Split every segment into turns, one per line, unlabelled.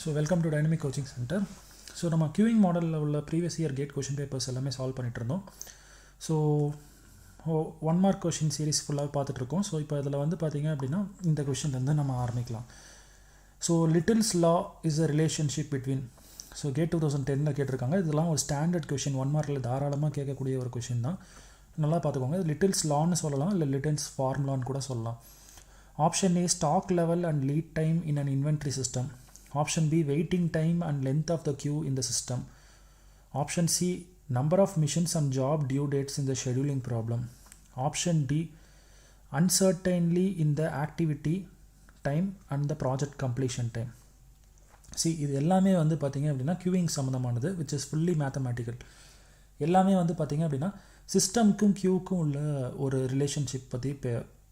So welcome to dynamic coaching centre. So நம்ம queuing மாடலில் உள்ள previous year GATE question papers எல்லாமே solve பண்ணிட்டு இருந்தோம். ஸோ 1 மார்க் கொஷின் சீரிஸ் ஃபுல்லாக பார்த்துட்ருக்கோம். ஸோ இப்போ இதில் வந்து பார்த்திங்க அப்படின்னா இந்த கொஷின்லேருந்து நம்ம ஆரம்பிக்கலாம். So Little's law is a relationship between, so GATE 2010 கேட்டிருக்காங்க. இதெல்லாம் ஒரு ஸ்டாண்டர்ட் கொஷின், 1 மார்க்கில் தாராளமாக கேட்கக்கூடிய ஒரு கொஷின் தான். நல்லா பார்த்துக்கோங்க. லிட்டில்ஸ் லான்னு சொல்லலாம், இல்லை லிட்டில்ஸ் ஃபார்முலான்னு கூட சொல்லலாம். Option A stock level and lead time in an inventory system. Option B waiting time and length of the queue in the system. Option C number of missions and job due dates in the scheduling problem. Option D uncertainty in the activity time and the project completion time. See, இது எல்லாமே வந்து பார்த்திங்க அப்படின்னா queuing சம்மந்தமானது, which is fully mathematical. எல்லாமே வந்து பார்த்திங்க அப்படின்னா சிஸ்டம்க்கும் கியூக்கும் உள்ள ஒரு ரிலேஷன்ஷிப் பற்றி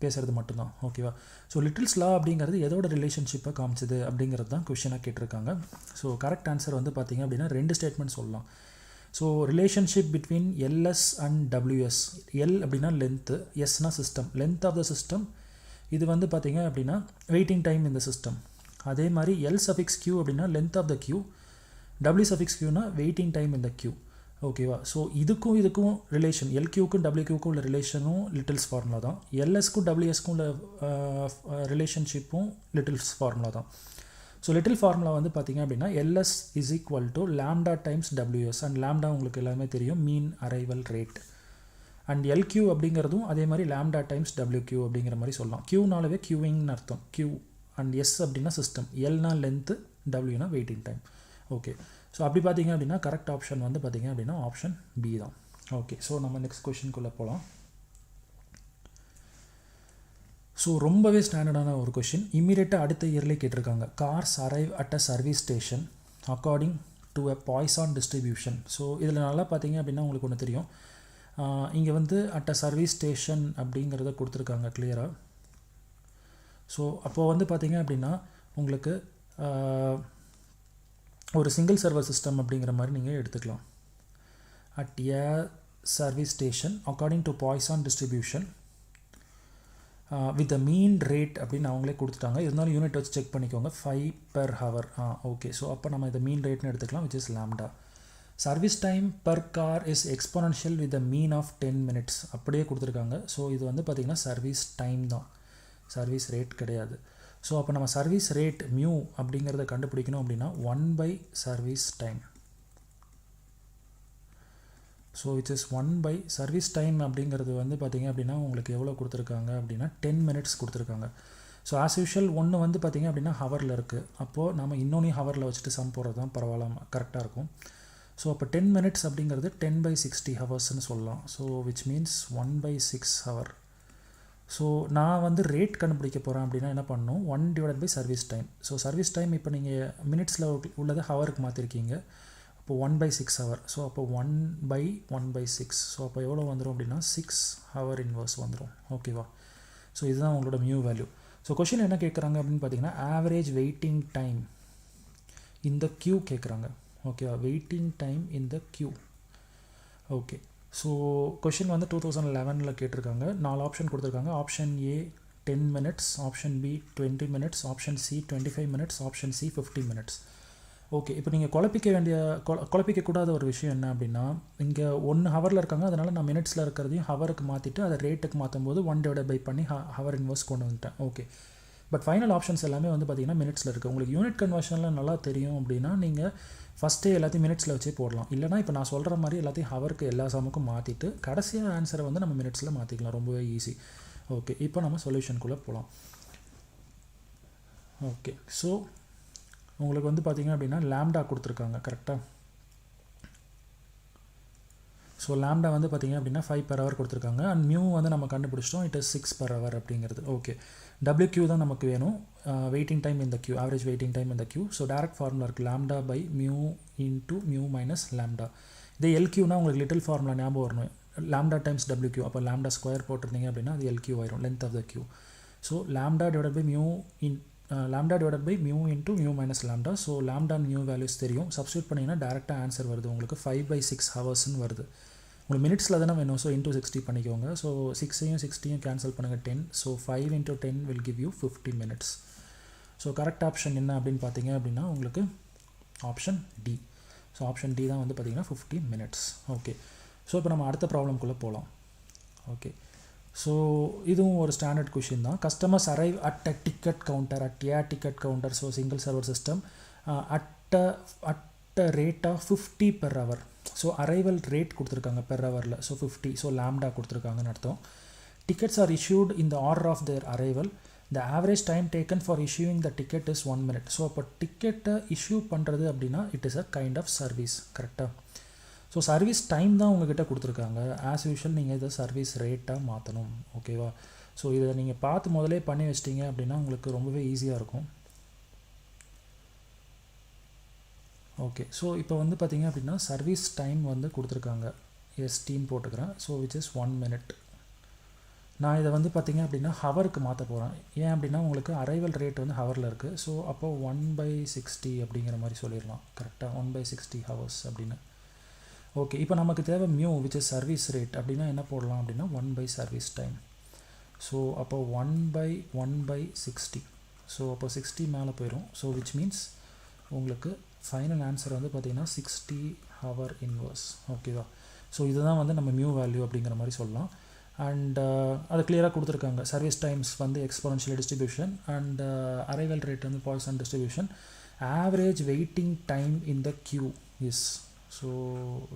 பேசுகிறது மட்டும்தான். ஓகேவா? ஸோ லிட்டில்ஸ் லா அப்படிங்கிறது எதோட ரிலேஷன்ஷிப்பை காமிச்சது அப்படிங்கிறது தான் கொஷினாக கேட்டிருக்காங்க. ஸோ கரெக்ட் ஆன்சர் வந்து பார்த்திங்க அப்படின்னா 2 ஸ்டேட்மெண்ட் சொல்லலாம். So relationship between LS and WS. L அப்படின்னா லென்த்து, எஸ்னா system, length of the system. இது வந்து பார்த்திங்க அப்படின்னா வெயிட்டிங் டைம் இந்த சிஸ்டம். அதே மாதிரி எல் சஃபிக்ஸ் கியூ அப்படின்னா length of the queue, W suffix கியூனா வெயிட்டிங் டைம் இந்த கியூ. ஓகேவா? ஸோ இதுக்கும் ரிலேஷன், எல்கியூக்கும் டபிள்யூக்கும் உள்ள ரிலேஷனும் லிட்டில்ஸ் ஃபார்முலா தான். எல்எஸ்க்கும் டபிள்யூஎஸ்க்கும் உள்ள ரிலேஷன்ஷிப்பும் லிட்டில்ஸ் ஃபார்முலா தான். ஸோ லிட்டில் ஃபார்முலா வந்து பார்த்திங்க அப்படின்னா LS is equal to lambda times WS. And lambda உங்களுக்கு எல்லாமே தெரியும், mean arrival rate. And LQ அப்படிங்கிறதும் அதே மாதிரி லாம்டா டைம்ஸ் டபிள்யூக்யூ அப்படிங்கிற மாதிரி சொல்லலாம். கியூனாலவே கியூவிங்னு அர்த்தம், கியூ. அண்ட் எஸ் அப்படின்னா சிஸ்டம், எல்னா லென்த்து, டபிள்யூனா வெயிட்டிங் டைம். ஓகே, ஸோ அப்படி பார்த்திங்க அப்படின்னா கரெக்ட் ஆப்ஷன் வந்து பார்த்திங்க அப்படின்னா ஆப்ஷன் பி தான். ஓகே, ஸோ நம்ம நெக்ஸ்ட் கொஷினுக்குள்ளே போகலாம். ஸோ ரொம்பவே ஸ்டாண்டர்டான ஒரு கொஷின், இம்மீடியட்டாக அடுத்த இயர்லேயே கேட்டிருக்காங்க. Cars arrive at a service station according to a Poisson distribution. So இதில் நல்லா பார்த்திங்க அப்படின்னா உங்களுக்கு ஒன்று தெரியும், இங்கே வந்து அட் அ சர்வீஸ் ஸ்டேஷன் அப்படிங்கிறத கொடுத்துருக்காங்க கிளியராக. ஸோ அப்போது வந்து பார்த்திங்க அப்படின்னா உங்களுக்கு ஒரு சிங்கிள் சர்வர் சிஸ்டம் அப்படிங்கிற மாதிரி நீங்கள் எடுத்துக்கலாம். At A service station according to Poisson distribution with the mean rate அப்படின்னு அவங்களே கொடுத்துட்டாங்க. இருந்தாலும் யூனிட் வச்சு செக் பண்ணிக்கோங்க, 5 per hour. ஓகே, ஸோ அப்போ நம்ம இதை மீன் ரேட்னு எடுத்துக்கலாம், which is lambda. Service time per car is exponential with the mean of 10 minutes அப்படியே கொடுத்துருக்காங்க. ஸோ இது வந்து பார்த்திங்கன்னா சர்வீஸ் டைம் தான், சர்வீஸ் ரேட் கிடையாது. ஸோ அப்போ நம்ம சர்வீஸ் ரேட் மியூ அப்படிங்கிறத கண்டுபிடிக்கணும் அப்படின்னா 1 service time. So it's is 1 service time அப்படிங்கிறது வந்து பார்த்திங்க அப்படின்னா உங்களுக்கு எவ்வளோ கொடுத்துருக்காங்க அப்படின்னா 10 minutes கொடுத்துருக்காங்க. ஸோ ஆஸ் யூஷுவல் ஒன்று வந்து பார்த்திங்க அப்படின்னா ஹவரில் இருக்குது. அப்போது நம்ம இன்னொன்று ஹவரில் வச்சுட்டு சம் போடுறது தான் பரவாயில்ல, கரெக்டாக இருக்கும். ஸோ அப்போ 10 minutes அப்படிங்கிறது 10/60 ஹவர்ஸ்ன்னு சொல்லலாம். So which means 1/6 hour. So நான் வந்து ரேட் கண்டுபிடிக்க போகிறேன் அப்படின்னா என்ன பண்ணணும், 1 service time. So service time இப்போ நீங்கள் மினிட்ஸில் உள்ளதை ஹவருக்கு மாற்றிருக்கீங்க, அப்போ 1/6 hour. ஸோ அப்போ 1/1/6. ஸோ அப்போ எவ்வளோ வந்துடும் அப்படின்னா 6 hour இன்வர்ஸ் வந்துடும். ஓகேவா? ஸோ இதுதான் உங்களோட மியூ வேல்யூ. ஸோ கொஷின் என்ன கேட்குறாங்க அப்படின்னு பார்த்தீங்கன்னா ஆவரேஜ் வெயிட்டிங் டைம் இந்த கியூ கேட்குறாங்க. ஓகேவா? Waiting time in the queue. Okay, so question வந்து 2011 கேட்டிருக்காங்க. 4 ஆப்ஷன் கொடுத்துருக்காங்க. Option A 10 minutes, option B 20 minutes, option C 25 minutes, option C 50 minutes. Okay, இப்போ நீங்கள் குழப்பிக்கக்கூடாத ஒரு விஷயம் என்ன அப்படின்னா, இங்கே 1 ஹவரில் இருக்காங்க, அதனால் நான் மினிட்ஸில் இருக்கிறதையும் ஹவருக்கு மாற்றிட்டு அதை ரேட்டுக்கு மாற்றும் போது 1 பண்ணி ஹவர் இன்வர்ஸ் கொண்டு வந்துட்டேன். ஓகே, பட் ஃபைனல் ஆப்ஷன்ஸ் எல்லாமே வந்து பார்த்திங்கன்னா மினிட்ஸில் இருக்குது. உங்களுக்கு யூனிட் கன்வர்ஷனில் நல்லா தெரியும் அப்படின்னா நீங்கள் ஃபஸ்ட்டே எல்லாத்தையும் மினிட்ஸில் வச்சே போடலாம். இல்லைனா இப்போ நான் சொல்கிற மாதிரி எல்லாத்தையும் ஹவருக்கு எல்லா சமுக்கும் மாற்றிட்டு கடைசியாக ஆன்சரை வந்து நம்ம மினிட்ஸில் மாற்றிக்கலாம். ரொம்பவே ஈஸி. ஓகே, இப்போ நம்ம சொல்யூஷனுக்குள்ளே போகலாம். ஓகே, ஸோ உங்களுக்கு வந்து பார்த்திங்க அப்படின்னா லாம்டா கொடுத்துருக்காங்க கரெக்டாக. ஸோ லாம்டா வந்து பார்த்திங்க அப்படின்னா 5 per hour கொடுத்துருக்காங்க. அண்ட் மியூ வந்து நம்ம கண்டுபிடிச்சிட்டோம், இட் இஸ் 6 per hour அப்படிங்கிறது. ஓகே, டபிள்யூக்யூ தான் நமக்கு வேணும், வெயிட்டிங் டைம் இந்த கியூ, ஆவரேஜ் வெயிட்டிங் டைம் இந்த கியூ. ஸோ டேரக்ட் ஃபார்முலா இருக்குது, lambda by mu into mu minus lambda. இதே எல்கியூனா உங்களுக்கு லிட்டில் ஃபார்முலா ஞாபகம் வரணும், லாம்டா டைம்ஸ் டபிள்யூக்யூ. அப்போ லாம்டா ஸ்கொயர் போட்டிருந்தீங்க அப்படின்னா அது எல்கியூ ஆயிரும், length of the queue. So lambda divide by mu mu into mu minus lambda. So lambda mu values தெரியும், சப்ஸ்டியூட் பண்ணிங்கன்னா டேரெக்டாக ஆன்சர் வருது உங்களுக்கு 5/6 ஹவர்ஸ்ன்னு வருது. உங்களுக்கு மினிட்ஸில் தானே வேணும், ஸோ இன்ட்டு 60 பண்ணிக்கோங்க. ஸோ 6ஐயும் 60ஐயும் கேன்சல் பண்ணுங்கள், 10. So 5 × 10 will give you 50 minutes. So correct option என்ன அப்படின்னு பார்த்தீங்க அப்படின்னா உங்களுக்கு option D. So option D தான் வந்து பார்த்திங்கன்னா 50 minutes. ஓகே, ஸோ இப்போ நம்ம அடுத்த ப்ராப்ளம்குள்ளே போகலாம். ஓகே, ஸோ இதுவும் ஒரு ஸ்டாண்டர்ட் கொஷின் தான். Customers arrive at a ticket counter at a ticket counter, so single server system, at a rate of 50 per hour. So arrival rate கொடுத்துருக்காங்க பெர் ஹவரில், so 50, so lambda கொடுத்துருக்காங்கன்னு அர்த்தம். Tickets are issued in the order of their arrival. The average time taken for issuing the ticket is 1 minute. So அப்போ டிக்கெட்டை issue பண்ணுறது அப்படின்னா it is a kind of service, கரெக்டாக? So service time தான் உங்ககிட்ட கொடுத்துருக்காங்க. ஆஸ் யூஷுவல் நீங்கள் இதை சர்வீஸ் ரேட்டாக மாற்றணும். ஓகேவா? ஸோ இதை நீங்கள் பார்த்து முதலே பண்ணி வச்சிட்டிங்க அப்படின்னா உங்களுக்கு ரொம்பவே ஈஸியாக இருக்கும். ஓகே, ஸோ இப்போ வந்து பார்த்திங்க அப்படின்னா சர்வீஸ் டைம் வந்து கொடுத்துருக்காங்க, எஸ்டின்னு போட்டுக்கிறேன். So which is 1 minute. நான் இதை வந்து பார்த்திங்க அப்படின்னா ஹவருக்கு மாற்ற போகிறேன். ஏன் அப்படின்னா உங்களுக்கு அரைவல் ரேட் வந்து ஹவரில் இருக்குது. ஸோ அப்போது 1/60 அப்படிங்கிற மாதிரி சொல்லிடலாம், கரெக்டாக? 1/60 hours அப்படின்னு. ஓகே, இப்போ நமக்கு தேவை mu which is service rate. அப்படின்னா என்ன போடலாம் அப்படின்னா 1/சர்வீஸ் டைம். ஸோ அப்போ 1/1/60. ஸோ அப்போ 60 மேலே போயிடும். ஸோ விச் மீன்ஸ் உங்களுக்கு ஃபைனல் ஆன்சர் வந்து பார்த்திங்கன்னா 60 hour inverse. ஓகேவா? ஸோ இதுதான் வந்து நம்ம மியூ வேல்யூ அப்படிங்கிற மாதிரி சொல்லலாம். அண்ட் அது கிளியராக கொடுத்துருக்காங்க. சர்வீஸ் டைம்ஸ் வந்து exponential distribution and arrival rate வந்து Poisson distribution. Average waiting time in the queue is, so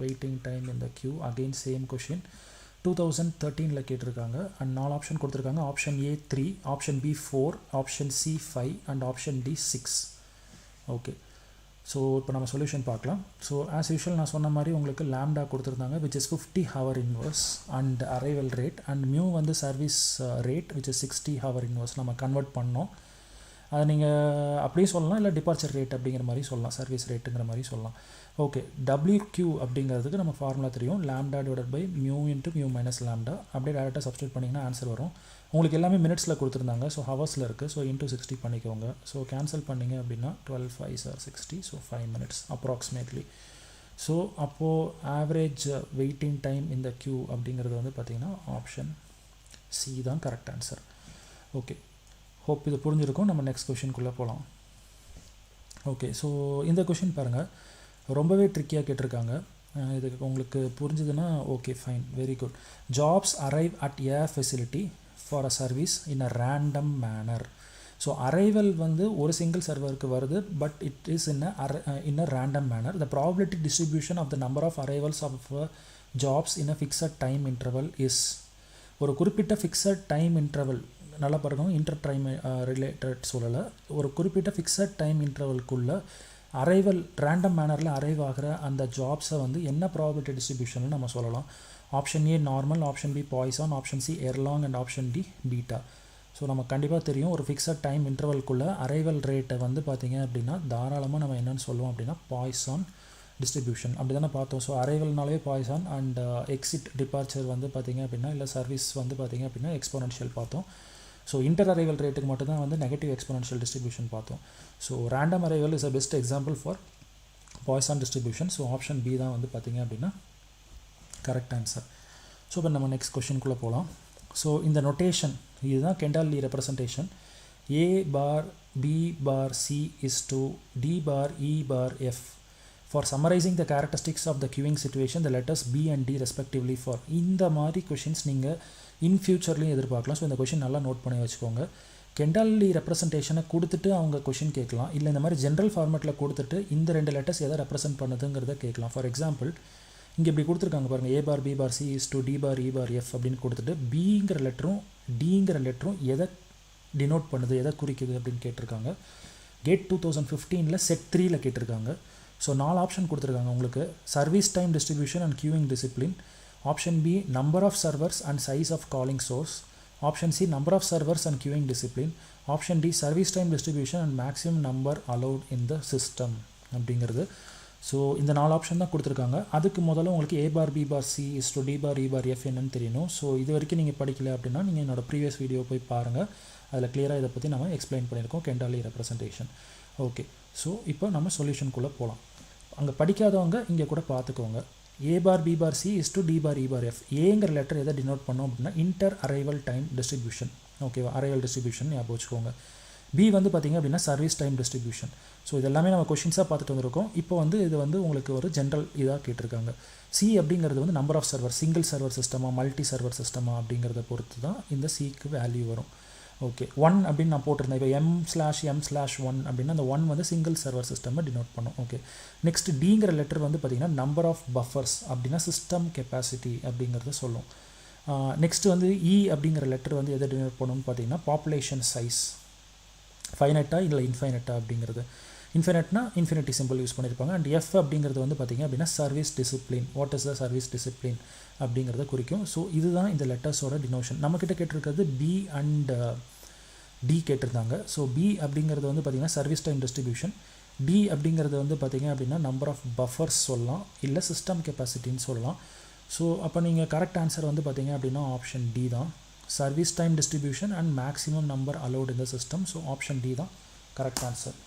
waiting time in the queue again same question 2013 கேட்டிருக்காங்க. அண்ட் 4 ஆப்ஷன் கொடுத்துருக்காங்க. Option A 3, option B 4, option C 5 and option D 6. Okay, so இப்போ நம்ம solution பார்க்கலாம். So as usual நான் சொன்ன மாதிரி உங்களுக்கு lambda கொடுத்துருந்தாங்க which is 50 hour inverse and arrival rate, and mu வந்து service rate which is 60 hour inverse நம்ம கன்வெர்ட் பண்ணோம். அதை நீங்கள் அப்படியே சொல்லலாம், இல்லை டிபார்ச்சர் ரேட் அப்படிங்கிற மாதிரி சொல்லலாம், சர்வீஸ் ரேட்டுங்கிற மாதிரி சொல்லலாம். ஓகே, WQ அப்படிங்கிறதுக்கு நம்ம ஃபார்முலா தெரியும், lambda divided by mu into mu minus lambda. அப்படியே டேரெக்டாக சப்ஸ்டியூட் பண்ணிங்கன்னா ஆன்சர் வரும். உங்களுக்கு எல்லாமே மினிட்ஸில் கொடுத்துருந்தாங்க, ஸோ ஹவர்ஸில் இருக்குது. ஸோ இன்ட்டு 60 பண்ணிக்கோங்க. ஸோ கேன்சல் பண்ணிங்க அப்படின்னா 12 5s are 60, so 5 minutes approximately. So அப்போது ஆவரேஜ் வெயிட்டிங் டைம் இந்த கியூ அப்படிங்கிறது வந்து பார்த்திங்கன்னா ஆப்ஷன் சி தான் கரெக்ட் ஆன்சர். ஓகே, ஹோப் இது புரிஞ்சிருக்கும். நம்ம நெக்ஸ்ட் கொஷின்குள்ளே போகலாம். ஓகே, ஸோ இந்த கொஷின் பாருங்கள், ரொம்பவே ட்ரிக்கியாக கேட்டிருக்காங்க. இதுக்கு உங்களுக்கு புரிஞ்சுதுன்னா okay fine, very good. Jobs arrive at a facility for a service in a random manner. So arrival வந்து ஒரு சிங்கிள் சர்வருக்கு வருது, but it is in a random manner. The probability distribution of the number of arrivals of jobs in a fixed time interval is. ஒரு குறிப்பிட்ட fixed time interval, நல்லா பாருங்க, inter time related சொல்லலை, ஒரு குறிப்பிட்ட ஃபிக்ஸட் டைம் இன்டர்வல்குள்ளே arrival random மேனரில் arrive ஆகிற அந்த ஜாப்ஸை வந்து என்ன ப்ராபபிலிட்டி டிஸ்ட்ரிபியூஷன் நம்ம சொல்லலாம்? Option A normal, option B Poisson, option C Erlang and option D beta. So நமக்கு கண்டிப்பாக தெரியும் ஒரு ஃபிக்ஸட் டைம் இன்டர்வல்குள்ளே அரைவல் ரேட்டை வந்து பார்த்திங்க அப்படின்னா தாராளமாக நம்ம என்னென்னு சொல்லுவோம் அப்படின்னா பாய்சான் டிஸ்ட்ரிபியூஷன் அப்படி தானே பார்த்தோம். ஸோ அரைவல்னாலே பாய்சான் அண்ட் எக்ஸிட் டிபார்ச்சர் வந்து பார்த்திங்க அப்படின்னா இல்லை சர்வீஸ் வந்து பார்த்திங்க அப்படின்னா எக்ஸ்போனன்ஷியல் பார்த்தோம். ஸோ இன்டர் அரைவல் ரேட்டுக்கு மட்டும்தான் வந்து நெகட்டிவ் எக்ஸ்போனன்ஷியல் டிஸ்ட்ரிபியூஷன் பார்த்தோம். So random arrival is a best example for Poisson distribution. So option B தான் வந்து பார்த்திங்க அப்படின்னா கரெக்ட் ஆன்சர். ஸோ இப்போ நம்ம நெக்ஸ்ட் கொஷினுக்குள்ளே போகலாம். ஸோ இந்த நொட்டேஷன் இதுதான் கெண்டால்-லீ representation. A bar B bar C is to D bar E bar F. For summarizing the characteristics of the queuing situation, the letters B and D respectively for. இந்த மாதிரி questions நீங்கள் இன் ஃபியூச்சர்லேயும் எதிர்பார்க்கலாம். So இந்த question நல்லா note பண்ணி வச்சுக்கோங்க. கெண்டால்-லீ ரெப்ரசன்டேஷனை கொடுத்துட்டு அவங்க கொஷின் கேட்கலாம், இல்லை இந்த மாதிரி ஜென்ரல் ஃபார்மேட்டில் கொடுத்துட்டு இந்த 2 லெட்டர்ஸ் எதை ரெப்ரசென்ட் பண்ணுதுங்கிறத கேட்கலாம். ஃபார் எக்ஸாம்பிள் இங்கே இப்படி கொடுத்துருக்காங்க பாருங்கள், A bar B bar C is to D bar E bar F அப்படின்னு கொடுத்துட்டு Bங்கிற லெட்டரும் Dங்கிற லெட்டரும் எதை டினோட் பண்ணுது, எதை குறிக்குது அப்படின்னு கேட்டிருக்காங்க. கேட் 2015 செட் 3 கேட்டிருக்காங்க. ஸோ 4 ஆப்ஷன் கொடுத்துருக்காங்க உங்களுக்கு. Service time distribution and queuing discipline. Option B number of servers and size of calling source. Option C number of servers and queuing discipline. Option D service time distribution and maximum number allowed in the system அப்படிங்கிறது. So இந்த 4 option தான் கொடுத்துருக்காங்க. அதுக்கு முதல்ல உங்களுக்கு A bar B bar C is to D bar E bar F என்னன்னு தெரியணும். So இது வரைக்கும் நீங்கள் படிக்கல அப்படின்னா நீங்கள் என்னோடய ப்ரீவியஸ் வீடியோ போய் பாருங்கள், அதில் கிளியராக இதை பற்றி நம்ம எக்ஸ்பிளைன் பண்ணியிருக்கோம் கெண்டால்-லீ ரெப்ரசன்டேஷன். ஓகே, ஸோ இப்போ நம்ம சொல்யூஷனுக்குள்ளே போகலாம். அங்கே படிக்காதவங்க இங்கே கூட பார்த்துக்கோங்க. A bar B bar C is to D bar E bar F. ஏங்கிற லெட்டர் எதை டினோட் பண்ணோம் அப்படின்னா இன்டர் அரைவல் டைம் டிஸ்ட்ரிபியூஷன். ஓகேவா, அரைவல் டிஸ்ட்ரிபியூஷன் ஞாபகம் வச்சுக்கோங்க. பி வந்து பார்த்திங்க அப்படின்னா சர்வீஸ் டைம் டிஸ்ட்ரிபியூஷன். ஸோ இதெல்லாமே நம்ம கொஷின்ஸாக பார்த்துட்டு வந்திருக்கோம். இப்போ வந்து இது வந்து உங்களுக்கு ஒரு ஜென்ரல் இதாக கேட்டிருக்காங்க. சி அப்படிங்கிறது வந்து number of server, single server சிஸ்டமா மல்டி சர்வர் சிஸ்டமா அப்படிங்கிறத பொறுத்து தான் இந்த சிக்கு வேல்யூ வரும். ஓகே, 1 அப்படின்னு நான் போட்டிருந்தேன். இப்போ m/m/1 அப்படின்னா அந்த 1 வந்து சிங்கிள் சர்வர் சிஸ்டமை டினோட் பண்ணும். ஓகே, நெக்ஸ்ட் டிங்கிற லெட்டர் வந்து பார்த்திங்கன்னா நம்பர் ஆஃப் பஃபர்ஸ் அப்படின்னா சிஸ்டம் கெப்பாசிட்டி அப்படிங்கிறத சொல்லும். நெக்ஸ்ட் வந்து இ அப்படிங்கிற லெட்டர் வந்து எதை டினோட் பண்ணணும்னு பார்த்தீங்கன்னா பாப்புலேஷன் சைஸ், ஃபைனட்டா இல்லை இன்ஃபைனட்டா அப்படிங்கிறது. இன்ஃபினிட்னா இன்ஃபினிட்டி சிம்பிள் யூஸ் பண்ணியிருப்பாங்க. அண்ட் எஃப் அப்படிங்கிறது வந்து பார்த்திங்க அப்படின்னா service discipline, what is the service discipline அப்படிங்கிறத குறிக்கும். ஸோ இதுதான் இந்த லெட்டர்ஸோட டினோஷன். நம்மக்கிட்ட கேட்டிருக்கிறது பி அண்ட் டி கேட்டிருந்தாங்க. ஸோ பி அப்படிங்கிறது வந்து பார்த்திங்கன்னா சர்வீஸ் டைம் டிஸ்ட்ரிபியூஷன், டி அப்படிங்கிறது வந்து பார்த்திங்க அப்படின்னா நம்பர் ஆஃப் பஃபர்ஸ் சொல்லலாம், இல்லை சிஸ்டம் கெப்பாசிட்டின்னு சொல்லலாம். ஸோ அப்போ நீங்கள் கரெக்ட் ஆன்சர் வந்து பார்த்திங்க அப்படின்னா ஆப்ஷன் டி தான், service time distribution and maximum number allowed இந்த சிஸ்டம். ஸோ ஆப்ஷன் டி தான் கரெக்ட் ஆன்சர்.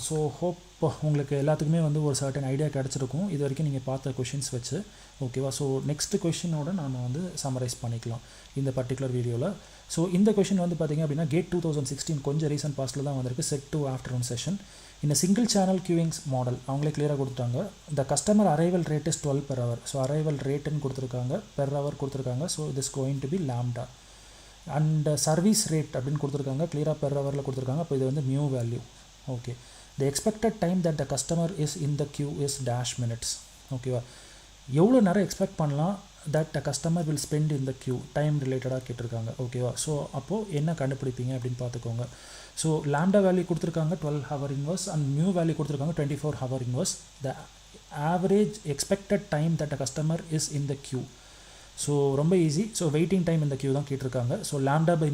ஸோ ஹோப் உங்களுக்கு எல்லாத்துக்குமே வந்து ஒரு சர்டன் ஐடியா கிடச்சிருக்கும் இது வரைக்கும் நீங்கள் பார்த்த கொஷின்ஸ் வச்சு. ஓகேவா? ஸோ நெக்ஸ்ட் கொஷினோட நாம் வந்து சம்மரைஸ் பண்ணிக்கலாம் இந்த பர்டிகுலர் வீடியோவில். ஸோ இந்த கொஷின் வந்து பார்த்திங்க அப்படின்னா கேட் 2016 கொஞ்சம் ரீசன்ட் பாஸ்ட்டில் தான் வந்திருக்கு. செட் டு ஆஃப்டர்நூன் செஷன் இந்த சிங்கிள் சேனல் கியூவிங்ஸ் மாடல் அவங்களே கிளியராக கொடுத்துட்டாங்க. The customer arrival rate is 12 per hour. So arrival ரேட்டுன்னு கொடுத்துருக்காங்க, பெர் ஹவர் கொடுத்துருக்காங்க. So this going to be lambda. And service rate அப்படின்னு கொடுத்துருக்காங்க, கிளியராக பெர் ஹவரில் கொடுத்துருக்காங்க. அப்போ இது வந்து mu value. Okay, the expected time that the customer is in the queue is dash minutes. ஓகேவா? எவ்வளோ நேரம் எக்ஸ்பெக்ட் பண்ணலாம் that the customer will spend in the queue, time ரிலேட்டடாக கேட்டிருக்காங்க. ஓகேவா? ஸோ அப்போது என்ன கண்டுபிடிப்பீங்க அப்படின்னு பார்த்துக்கோங்க. ஸோ லாம்டா வேல்யூ கொடுத்துருக்காங்க 12 hour inverse and mu value கொடுத்துருக்காங்க 24 hour inverse. the average expected time that the customer is in the queue. So ரொம்ப ஈஸி. ஸோ வெயிட்டிங் டைம் இந்த கியூ தான் கேட்டிருக்காங்க. So lambda by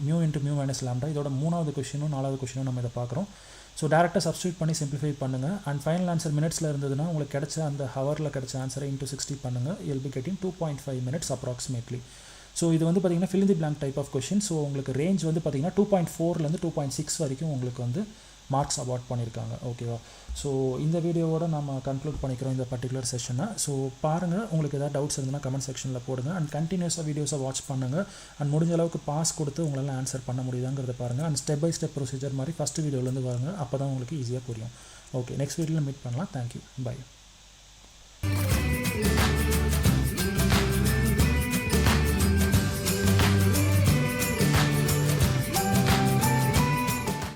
mu into mu minus lambda. இதோட 3வது கொஷினும் 4வது கொஷினும் நம்ம இதை பார்க்குறோம். ஸோ டேரெக்டாக சப்ஸ்டியூட் பண்ணி சிம்பிளிஃபை பண்ணுங்கள். அண்ட் ஃபைனல் ஆன்சர் மினிட்ஸில் இருந்ததுன்னா உங்களுக்கு கிடைச்ச அந்த ஹவரில் கிடைச்ச ஆன்சரை இன்ட்டு 60 பண்ணுங்கள். you'll be getting 2.5 minutes approximately. So இது வந்து பார்த்திங்கன்னா fill in the blank type of question. So உங்களுக்கு ரேஞ்ச் வந்து பார்த்திங்கன்னா 2.4லேருந்து 2.6 வரைக்கும் உங்களுக்கு வந்து மார்க்ஸ் அவார்ட் பண்ணியிருக்காங்க. ஓகேவா? ஸோ இந்த வீடியோவோட நம்ம கன்க்ளூட் பண்ணிக்கிறோம் இந்த பர்டிகுலர் செஷனை. ஸோ பாருங்கள், உங்களுக்கு ஏதாவது டவுட்ஸ் இருந்ததுன்னா கமெண்ட் செக்ஷனில் போடுங்க. அண்ட் கண்டினியூஸாக வீடியோஸை வாட்ச் பண்ணுங்கள். அண்ட் முடிஞ்ச அளவுக்கு பாஸ் கொடுத்து உங்களால் ஆன்சர் பண்ண முடியுதாங்கிறத பாருங்கள். And step by step procedure மாதிரி ஃபஸ்ட்டு வீடியோலேருந்து பாருங்கள். அப்போ தான் உங்களுக்கு ஈஸியாக புரியும். ஓகே, நெக்ஸ்ட் வீடியோவில் மீட் பண்ணலாம். Thank you, by.